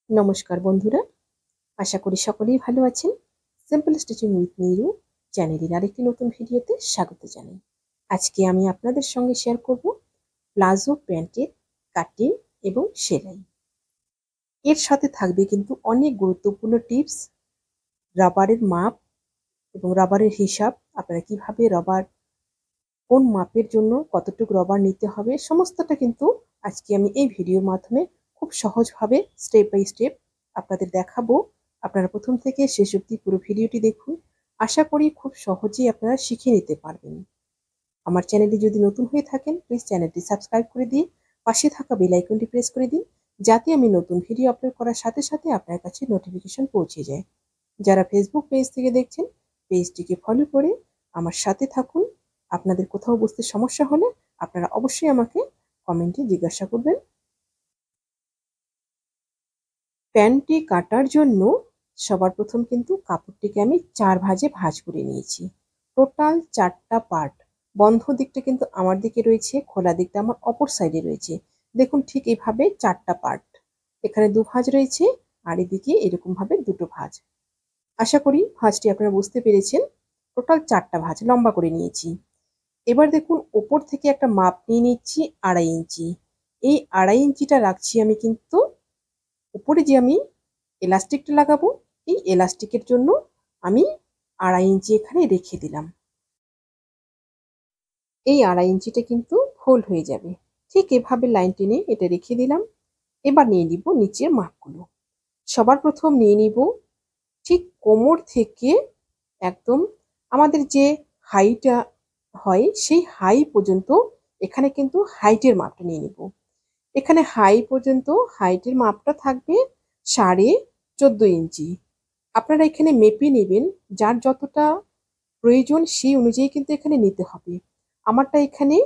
নমস্কার বন্ধুরা, আশা করি সকলেই ভালো আছেন। সিম্পল স্টিচিং উইথ নিরু চ্যানেলের আরেকটি নতুন ভিডিওতে স্বাগত জানাই। আজকে আমি আপনাদের সঙ্গে শেয়ার করব প্লাজো প্যান্টের কাটিং এবং সেলাই। এর সাথে থাকবে কিন্তু অনেক গুরুত্বপূর্ণ টিপস, রাবারের মাপ এবং রাবারের হিসাব, আপনারা কিভাবে রাবার কোন মাপের জন্য কতটুকু রাবার নিতে হবে সমস্তটা কিন্তু আজকে আমি এই ভিডিওর মাধ্যমে খুব সহজভাবে স্টেপ বাই স্টেপ আপনাদের দেখাবো। আপনারা প্রথম থেকে শেষ অবধি পুরো ভিডিওটি দেখুন। আশা করি খুব সহজেই আপনারা শিখে নিতে পারবেন। আমার চ্যানেলটি যদি নতুন হয়ে থাকেন প্লিজ চ্যানেলটি সাবস্ক্রাইব করে দিয়ে পাশে থাকা বেল আইকনটি প্রেস করে দিন, যাতে আমি নতুন ভিডিও আপলোড করার সাথে সাথে আপনার কাছে নোটিফিকেশন পৌঁছে যায়। যারা ফেসবুক পেজ থেকে দেখছেন পেজটিকে ফলো করে আমার সাথে থাকুন। আপনাদের কোথাও বুঝতে সমস্যা হলে আপনারা অবশ্যই আমাকে কমেন্টে জিজ্ঞাসা করবেন। প্যান্টটি কাটার জন্য সবার প্রথম কিন্তু কাপড়টিকে আমি 4 ভাঁজে ভাঁজ করে নিয়েছি। টোটাল 4টা পার্ট। বন্ধ দিকটা কিন্তু আমার দিকে রয়েছে, খোলা দিকটা আমার অপর সাইডে রয়েছে। দেখুন ঠিক এইভাবে 4টা পার্ট। এখানে 2 ভাঁজ রয়েছে আর এদিকে এরকমভাবে 2টো ভাঁজ। আশা করি ভাঁজটি আপনারা বুঝতে পেরেছেন। টোটাল 4টা ভাঁজ লম্বা করে নিয়েছি। এবার দেখুন ওপর থেকে একটা মাপ নিয়ে নিচ্ছি 2.5 ইঞ্চি। এই 2.5 ইঞ্চিটা রাখছি আমি কিন্তু উপরে যে আমি এলাস্টিকটা লাগাবো, এই এলাস্টিকের জন্য আমি 2.5 ইঞ্চি এখানে রেখে দিলাম। এই 2.5 ইঞ্চিটা কিন্তু ফোল্ড হয়ে যাবে। ঠিক এভাবে লাইন টেনে এটা রেখে দিলাম। এবার নিয়ে নিব নিচের মাপগুলো। সবার প্রথম নিয়ে নিব ঠিক কোমর থেকে একদম আমাদের যে হাইটা হয় সেই হাই পর্যন্ত এখানে কিন্তু হাইটের মাপটা নিয়ে নিব। এখানে হাই পর্যন্ত হাইটের মাপটা থাকবে 14.5 ইঞ্চি। আপনারা এখানে মেপে নেবেন, যার যতটা প্রয়োজন সেই অনুযায়ী কিন্তু এখানে নিতে হবে। আমারটা এখানে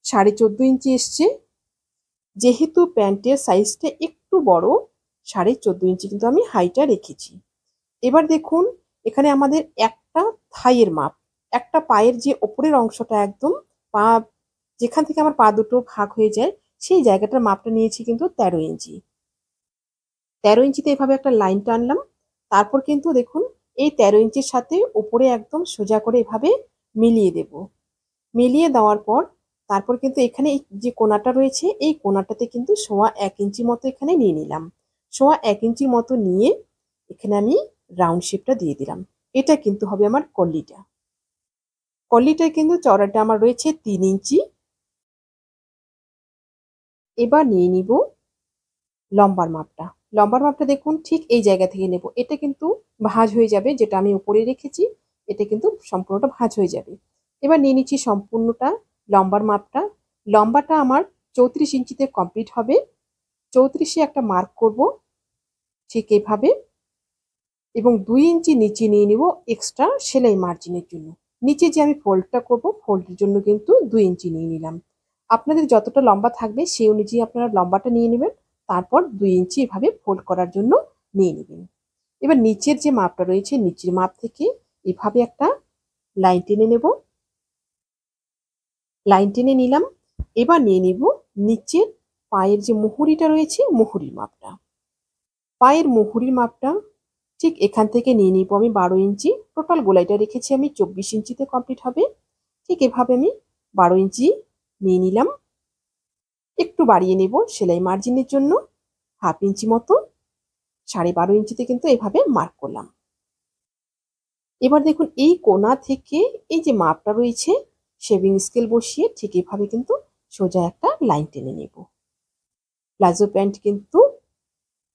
14.5 ইঞ্চি এসছে। যেহেতু প্যান্টের সাইজটা একটু বড়, 14.5 ইঞ্চি কিন্তু আমি হাইটা রেখেছি। এবার দেখুন এখানে আমাদের একটা থাইয়ের মাপ, একটা পায়ের যে ওপরের অংশটা একদম পা যেখান থেকে আমার পা দুটো ভাগ হয়ে যায় সেই জায়গাটার মাপটা নিয়েছি কিন্তু 13 ইঞ্চি। 13 ইঞ্চিতে এভাবে একটা লাইন টানলাম। তারপর কিন্তু দেখুন এই 13 ইঞ্চির সাথে উপরে একদম সোজা করে এভাবে মিলিয়ে দেব। মিলিয়ে দেওয়ার পর তারপর কিন্তু এখানে এই যে কোণাটা রয়েছে এই কোণাটাতে কিন্তু 1.25 ইঞ্চি মতো এখানে নিয়ে নিলাম। 1.25 ইঞ্চি মতো নিয়ে এখানে আমি রাউন্ড শেপটা দিয়ে দিলাম। এটা কিন্তু হবে আমার কল্লিটা। কল্লিটায় কিন্তু চওড়াটা আমার রয়েছে 3 ইঞ্চি। এবার নিয়ে নিব লম্বার মাপটা। লম্বার মাপটা দেখুন ঠিক এই জায়গা থেকে নেব। এটা কিন্তু ভাঁজ হয়ে যাবে, যেটা আমি উপরে রেখেছি এটা কিন্তু সম্পূর্ণটা ভাঁজ হয়ে যাবে। এবার নিয়ে নিচ্ছি সম্পূর্ণটা লম্বার মাপটা। লম্বাটা আমার 34 ইঞ্চিতে কমপ্লিট হবে। 34-এ একটা মার্ক করব ঠিক এইভাবে, এবং 2 ইঞ্চি নিচে নিয়ে নিব এক্সট্রা সেলাই মার্জিনের জন্য। নিচে যে আমি ফোল্ডটা করব ফোল্ডের জন্য কিন্তু 2 ইঞ্চি নিয়ে নিলাম। আপনাদের যতটা লম্বা থাকবে সেই অনুযায়ী আপনারা লম্বাটা নিয়ে নেবেন। তারপর 2 ইঞ্চি এভাবে ফোল্ড করার জন্য নিয়ে নেবেন। এবার নিচের যে মাপটা রয়েছে নিচের মাপ থেকে এভাবে একটা লাইন টেনে নেব। লাইন টেনে নিলাম। এবার নিয়ে নিব নিচের পায়ের যে মুহুরিটা রয়েছে মুহুরির মাপটা। পায়ের মুহুরির মাপটা ঠিক এখান থেকে নিয়ে নিব আমি 12 ইঞ্চি। টোটাল গোলাইটা রেখেছি আমি 24 ইঞ্চিতে কমপ্লিট হবে। ঠিক এভাবে আমি 12 ইঞ্চি নিয়ে নিলাম। একটু বাড়িয়ে নেব সেলাই মার্জিনের জন্য 1/2 ইঞ্চি মতো। 12.5 ইঞ্চিতে কিন্তু এভাবে মার্ক করলাম। এবার দেখুন এই কোণা থেকে এই যে মাপটা রয়েছে শেভিং স্কেল বসিয়ে ঠিক এভাবে কিন্তু সোজা একটা লাইন টেনে নেব। প্লাজো প্যান্ট কিন্তু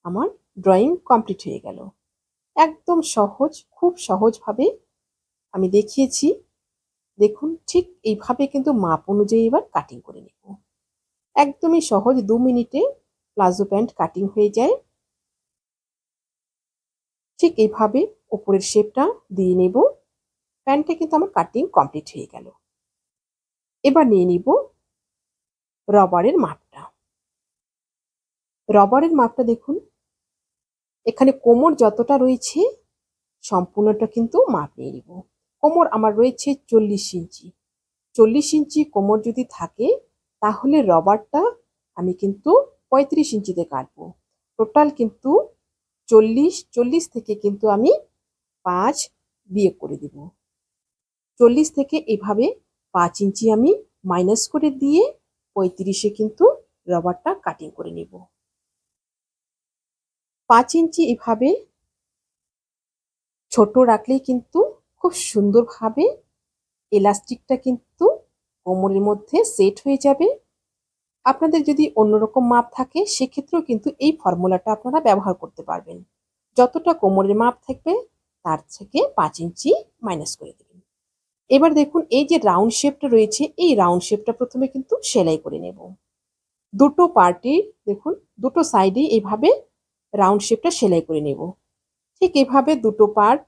আমার ড্রয়িং কমপ্লিট হয়ে গেল। একদম সহজ, খুব সহজভাবে আমি দেখিয়েছি। দেখুন ঠিক এইভাবে কিন্তু মাপ অনুযায়ী এবার কাটিং করে নেব। একদমই সহজ, 2 মিনিটে প্লাজো প্যান্ট কাটিং হয়ে যায়। ঠিক এইভাবে উপরের শেপটা দিয়ে নেব। প্যান্টটা কিন্তু আমার কাটিং কমপ্লিট হয়ে গেল। এবার নিয়ে নিব রবারের মাপটা। রবারের মাপটা দেখুন এখানে কোমর যতটা রয়েছে সম্পূর্ণটা কিন্তু মাপ নিয়ে নিব। কোমর আমার রয়েছে 40 ইঞ্চি। 40 ইঞ্চি কোমর যদি থাকে তাহলে রবারটা আমি কিন্তু 35 ইঞ্চিতে কাটবো। টোটাল কিন্তু 40 থেকে কিন্তু আমি 5 বিয়োগ করে দিব। 40 থেকে এভাবে 5 ইঞ্চি আমি মাইনাস করে দিয়ে 35-এ কিন্তু রবারটা কাটিং করে নিব। 5 ইঞ্চি এভাবে ছোট রাখলেই কিন্তু খুব সুন্দরভাবে এলাস্টিকটা কিন্তু কোমরের মধ্যে সেট হয়ে যাবে। আপনাদের যদি অন্যরকম মাপ থাকে সেক্ষেত্রেও কিন্তু এই ফর্মুলাটা আপনারা ব্যবহার করতে পারবেন। যতটা কোমরের মাপ থাকবে তার থেকে 5 ইঞ্চি মাইনাস করে দেবেন। এবার দেখুন এই যে রাউন্ড শেপটা রয়েছে এই রাউন্ড শেপটা প্রথমে কিন্তু সেলাই করে নেব। দুটো পার্টি দেখুন দুটো সাইডে এইভাবে রাউন্ড শেপটা সেলাই করে নেব। ঠিক এভাবে দুটো পার্ট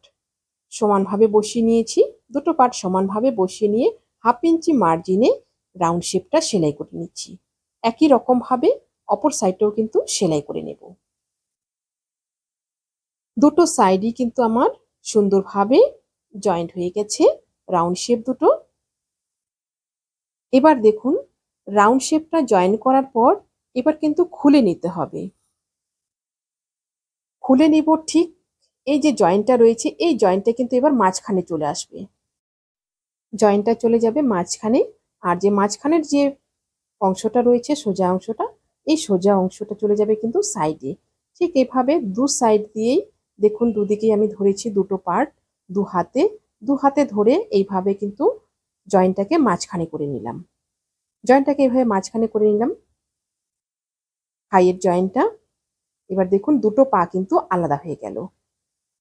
সমানভাবে বসিয়ে নিয়েছি। দুটো পার্ট সমানভাবে বসিয়ে নিয়ে 1/2 ইঞ্চি মার্জিনে রাউন্ড শেপটা সেলাই করে নিচ্ছি। একই রকম ভাবে অপর সাইডটাও কিন্তু সেলাই করে নেব। দুটো সাইডই কিন্তু আমার সুন্দরভাবে জয়েন্ট হয়ে গেছে রাউন্ড শেপ দুটো। এবার দেখুন রাউন্ড শেপটা জয়েন করার পর এবার কিন্তু খুলে নিতে হবে। খুলে নিব ঠিক এই যে জয়েন্টটা রয়েছে এই জয়েন্টটা কিন্তু এবার মাঝখানে চলে আসবে। জয়েন্টটা চলে যাবে মাঝখানে, আর যে মাঝখানের যে অংশটা রয়েছে সোজা অংশটা, এই সোজা অংশটা চলে যাবে কিন্তু সাইডে। ঠিক এভাবে দু সাইড দিয়েই দেখুন দুদিকেই আমি ধরেছি দুটো পার্ট দু হাতে ধরে এইভাবে কিন্তু জয়েন্টটাকে মাঝখানে করে নিলাম। জয়েন্টটাকে এইভাবে মাঝখানে করে নিলাম হাইয়ের জয়েন্টটা। এবার দেখুন দুটো পা কিন্তু আলাদা হয়ে গেল।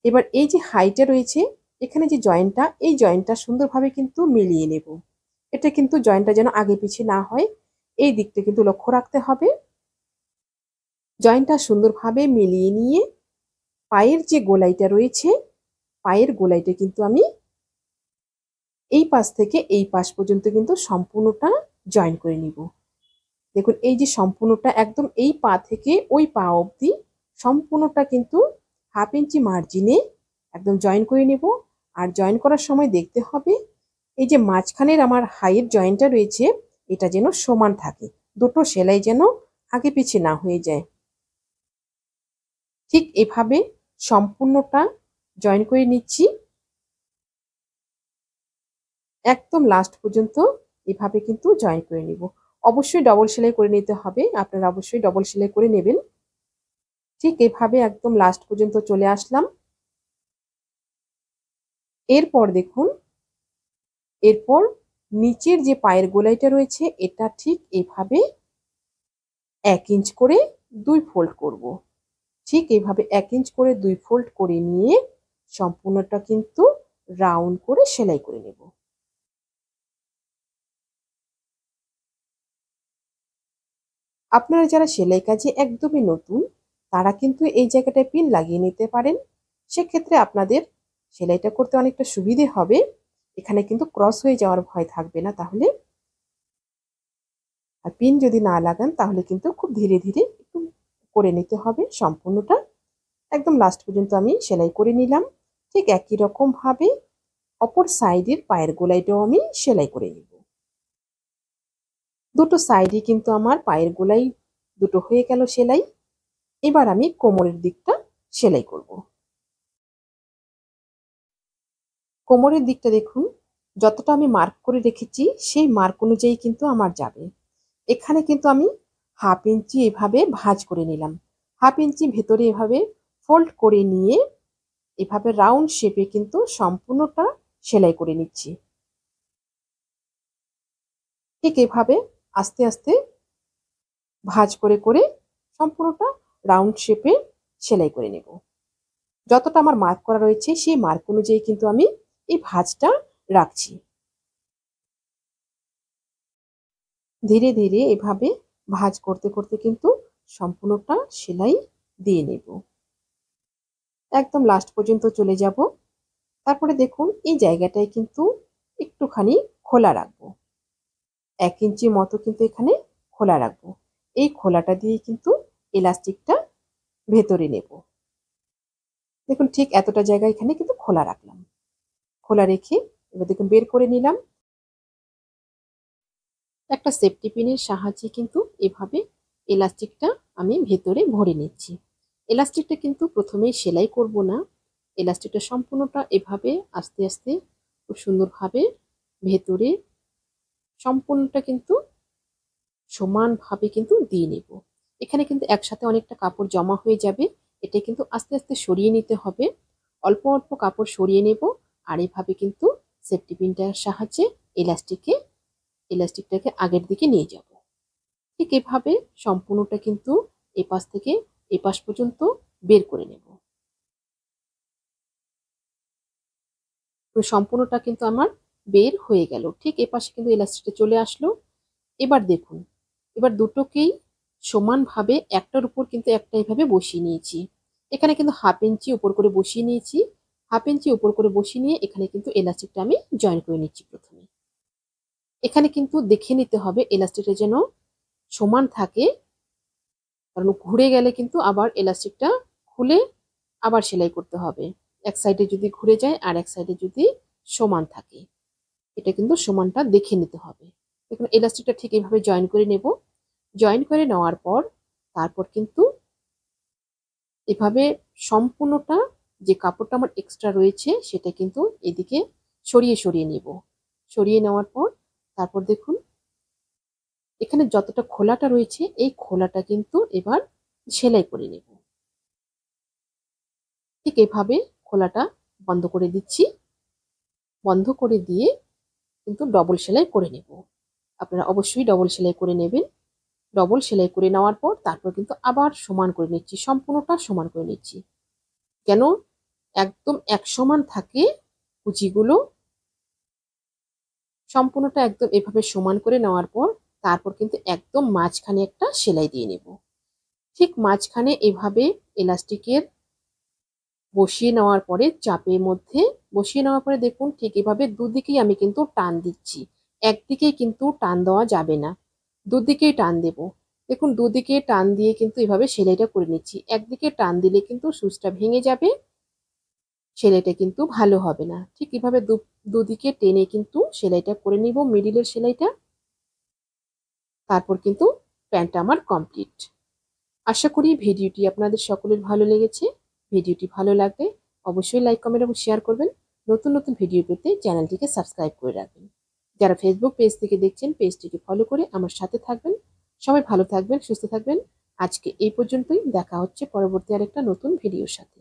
এবার এই যে হাইটা রয়েছে এখানে যে জয়েন্টটা এই জয়েন্টটা সুন্দরভাবে কিন্তু মিলিয়ে নেব। এটা কিন্তু জয়েন্টটা যেন আগে পিছিয়ে না হয় এই দিকটা কিন্তু লক্ষ্য রাখতে হবে। জয়েন্টটা সুন্দরভাবে মিলিয়ে নিয়ে পায়ের যে গোলাইটা রয়েছে পায়ের গোলাইটা কিন্তু আমি এই পাশ থেকে এই পাশ পর্যন্ত কিন্তু সম্পূর্ণটা জয়েন করে নিব। দেখুন এই যে সম্পূর্ণটা একদম এই পা থেকে ওই পা অবধি সম্পূর্ণটা কিন্তু 1/2 ইঞ্চি মার্জিনে একদম জয়েন করে নেব। আর জয়েন করার সময় দেখতে হবে এই যে মাঝখানের আমার হাইয়ের জয়েন্টটা রয়েছে এটা যেন সমান থাকে, দুটো সেলাই যেন আগে পিছিয়ে না হয়ে যায়। ঠিক এভাবে সম্পূর্ণটা জয়েন করে নিচ্ছি একদম লাস্ট পর্যন্ত। এভাবে কিন্তু জয়েন করে নিব। অবশ্যই ডবল সেলাই করে নিতে হবে, আপনারা অবশ্যই ডবল সেলাই করে নেবেন। ঠিক এভাবে একদম লাস্ট পর্যন্ত চলে আসলাম। এরপর দেখুন এরপর নিচের যে পায়ের গোলাইটা রয়েছে এটা ঠিক এভাবে 1 ইঞ্চ করে 2 ফোল্ড করব। ঠিক এইভাবে 1 ইঞ্চ করে 2 ফোল্ড করে নিয়ে সম্পূর্ণটা কিন্তু রাউন্ড করে সেলাই করে নেব। আপনারা যারা সেলাই কাজে একদমই নতুন তারা কিন্তু এই জায়গাটায় পিন লাগিয়ে নিতে পারেন। সেক্ষেত্রে আপনাদের সেলাইটা করতে অনেকটা সুবিধে হবে। এখানে কিন্তু ক্রস হয়ে যাওয়ার ভয় থাকবে না তাহলে। আর পিন যদি না লাগান তাহলে কিন্তু খুব ধীরে ধীরে একটু করে নিতে হবে সম্পূর্ণটা। একদম লাস্ট পর্যন্ত আমি সেলাই করে নিলাম। ঠিক একই রকম ভাবে অপর সাইডের পায়ের গোলাইটাও আমি সেলাই করে নিব। দুটো সাইডই কিন্তু আমার পায়ের গোলাই দুটো হয়ে গেল সেলাই। এবার আমি কোমরের দিকটা সেলাই করব। কোমরের দিকটা দেখুন যতটা আমি মার্ক করে রেখেছি সেই মার্ক অনুযায়ী কিন্তু আমার যাবে। এখানে কিন্তু আমি 1/2 ইঞ্চি এভাবে ভাঁজ করে নিলাম। 1/2 ইঞ্চি ভেতরে এভাবে ফোল্ড করে নিয়ে এভাবে রাউন্ড শেপে কিন্তু সম্পূর্ণটা সেলাই করে নিচ্ছি। ঠিক এভাবে আস্তে আস্তে ভাঁজ করে করে সম্পূর্ণটা রাউন্ড শেপে সেলাই করে নেব। যতটা আমার মার্ক করা রয়েছে সেই মার্ক অনুযায়ী কিন্তু আমি এই ভাঁজটা রাখছি। ধীরে ধীরে এভাবে ভাঁজ করতে করতে কিন্তু সম্পূর্ণটা সেলাই দিয়ে নেব। একদম লাস্ট পর্যন্ত চলে যাব। তারপরে দেখুন এই জায়গাটায় কিন্তু একটুখানি খোলা রাখবো। 1 ইঞ্চি মতো কিন্তু এখানে খোলা রাখবো। এই খোলাটা দিয়ে কিন্তু এলাস্টিকটা ভেতরে নেব। দেখুন ঠিক এতটা জায়গা এখানে কিন্তু খোলা রাখলাম। খোলা রেখে এবার দেখুন বের করে নিলাম। একটা সেফটি পিনের সাহায্যে কিন্তু এভাবে এলাস্টিকটা আমি ভেতরে ভরে নিচ্ছি। এলাস্টিকটা কিন্তু প্রথমেই সেলাই করব না, এলাস্টিকটা সম্পূর্ণটা এভাবে আস্তে আস্তে খুব সুন্দরভাবে ভেতরে সম্পূর্ণটা কিন্তু সমানভাবে কিন্তু দিয়ে নেব। এখানে কিন্তু একসাথে অনেকটা কাপড় জমা হয়ে যাবে, এটা কিন্তু আস্তে আস্তে সরিয়ে নিতে হবে। অল্প অল্প কাপড় সরিয়ে নেব আর এভাবে কিন্তু সেফটি পিনটার সাহায্যে এলাস্টিকটাকে আগের দিকে নিয়ে যাব। ঠিক এভাবে সম্পূর্ণটা কিন্তু এপাশ থেকে এপাশ পর্যন্ত বের করে নেব। সম্পূর্ণটা কিন্তু আমার বের হয়ে গেল। ঠিক এপাশে কিন্তু এলাস্টিকটা চলে আসলো। এবার দেখুন, এবার দুটোকেই সমানভাবে একটার উপর কিন্তু একটা এভাবে বসিয়ে নিয়েছি। এখানে কিন্তু 1/2 ইঞ্চি উপর করে বসিয়ে নিয়েছি। 1/2 ইঞ্চি উপর করে বসিয়ে নিয়ে এখানে কিন্তু এলাস্টিকটা আমি জয়েন করে নিচ্ছি প্রথমে। এখানে কিন্তু দেখে নিতে হবে এলাস্টিকটা যেন সমান থাকে, কারণ ঘুরে গেলে কিন্তু আবার এলাস্টিকটা খুলে আবার সেলাই করতে হবে। এক সাইডে যদি ঘুরে যায় আর এক সাইডে যদি সমান থাকে, এটা কিন্তু সমানটা দেখে নিতে হবে। দেখুন এলাস্টিকটা ঠিক এইভাবে জয়েন করে নেব। জয়েন করে নেওয়ার পর তারপর কিন্তু এভাবে সম্পূর্ণটা যে কাপড়টা আমার এক্সট্রা রয়েছে সেটা কিন্তু এদিকে সরিয়ে সরিয়ে নেব। সরিয়ে নেওয়ার পর তারপর দেখুন এখানে যতটা খোলাটা রয়েছে এই খোলাটা কিন্তু এবার সেলাই করে নেব। ঠিক এভাবে খোলাটা বন্ধ করে দিচ্ছি। বন্ধ করে দিয়ে কিন্তু ডবল সেলাই করে নেব। আপনারা অবশ্যই ডবল সেলাই করে নেবেন। ডবল সেলাই করে নেওয়ার পর তারপর কিন্তু আবার সমান করে নিচ্ছি, সম্পূর্ণটা সমান করে নিচ্ছি, কেন একদম এক সমান থাকে কুচিগুলো। সম্পূর্ণটা একদম এভাবে সমান করে নেওয়ার পর তারপর কিন্তু একদম মাঝখানে একটা সেলাই দিয়ে নেব। ঠিক মাঝখানে এভাবে এলাস্টিকের বসিয়ে নেওয়ার পরে চাপের মধ্যে বসিয়ে নেওয়ার পরে দেখুন ঠিক এভাবে দুদিকেই আমি কিন্তু টান দিচ্ছি। একদিকেই কিন্তু টান দেওয়া যাবে না, দুদিকেই টান দেব। দেখুন দুদিকে টান দিয়ে কিন্তু এভাবে সেলাইটা করে নিচ্ছি। একদিকে টান দিলে কিন্তু সুচটা ভেঙে যাবে, সেলাইটা কিন্তু ভালো হবে না। ঠিক এভাবে দুদিকে টেনে কিন্তু সেলাইটা করে নিব, মিডিলের সেলাইটা। তারপর কিন্তু প্যান্টটা আমার কমপ্লিট। আশা করি ভিডিওটি আপনাদের সকলের ভালো লেগেছে। ভিডিওটি ভালো লাগলে অবশ্যই লাইক, কমেন্ট এবং শেয়ার করবেন। নতুন নতুন ভিডিও পেতে চ্যানেলটিকে সাবস্ক্রাইব করে রাখবেন। যারা ফেসবুক পেজ থেকে দেখছেন পেজটিকে ফলো করে আমার সাথে থাকবেন। সবাই ভালো থাকবেন, সুস্থ থাকবেন। আজকে এই পর্যন্তই, দেখা হচ্ছে পরবর্তী আরেকটা নতুন ভিডিওর সাথে।